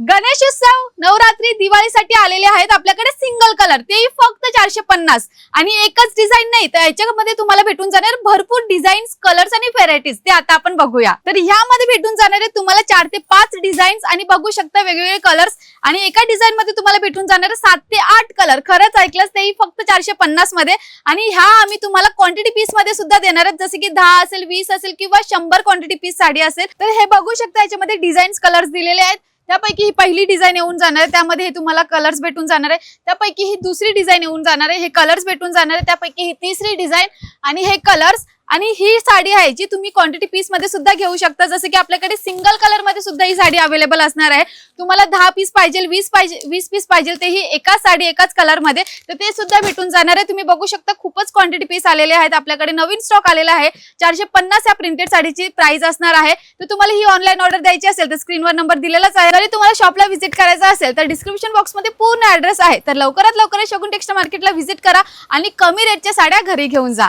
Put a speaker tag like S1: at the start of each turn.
S1: गणेशोत्सव, नवरात्री, दिवाळीसाठी आलेले आहेत आपल्याकडे सिंगल कलर, तेही फक्त 450 आणि एकच डिझाईन नाही तर याच्यामध्ये तुम्हाला भेटून जाणार भरपूर डिझाईन्स, कलर्स आणि व्हेरायटीज. ते आता आपण बघूया. तर ह्यामध्ये भेटून जाणार आहे तुम्हाला 4 ते 5 डिझाईन्स आणि बघू शकता वेगवेगळे कलर्स आणि एका डिझाईन मध्ये तुम्हाला भेटून जाणार 7 ते 8 कलर. खरंच ऐकलंच, तेही फक्त 450 मध्ये. आणि ह्या आम्ही तुम्हाला क्वांटिटी पीस मध्ये सुद्धा देणार आहोत, जसे की 10 असेल, 20 असेल किंवा 100 क्वांटिटी पीस साडी असेल. तर हे बघू शकता याच्यामध्ये डिझाईन्स, कलर्स दिलेले आहेत. त्यापैकी ही पहिली डिझाईन येऊन जाणार आहे, त्यामध्ये हे तुम्हाला कलर्स भेटून जाणार आहे. त्यापैकी ही दुसरी डिझाईन येऊन जाणार आहे, हे कलर्स भेटून जाणार आहे. त्यापैकी ही तिसरी डिझाईन आणि हे कलर्स. आणि ही साडी आहे जी तुम्ही क्वांटिटी पीस मध्ये सुद्धा घेऊ शकता, जसं की आपल्याकडे सिंगल कलर मध्ये सुद्धा ही साडी अवेलेबल असणार आहे. तुम्हाला 10 पीस पाहिजे, 20 पीस पाहिजे, तेही एकाच साडी एकाच कलर मध्ये, तर ते सुद्धा भेटून जाणार आहे. तुम्ही बघू शकता खूपच क्वांटिटी पीस आलेले आहेत आपल्याकडे, नवीन स्टॉक आलेला आहे. 450 या प्रिंटेड साडीची प्राइस असणार आहे. तर तुम्हाला ही ऑनलाईन ऑर्डर द्यायची असेल तर स्क्रीनवर नंबर दिलेलाच आहे. जरी तुम्हाला शॉपला व्हिजिट करायचं असेल तर डिस्क्रिप्शन बॉक्स मध्ये पूर्ण ऍड्रेस आहे. तर लवकरात लवकर शगुन टेक्सटाईल मार्केटला व्हिजिट करा आणि कमी रेटच्या साड्या घरी घेऊन जा.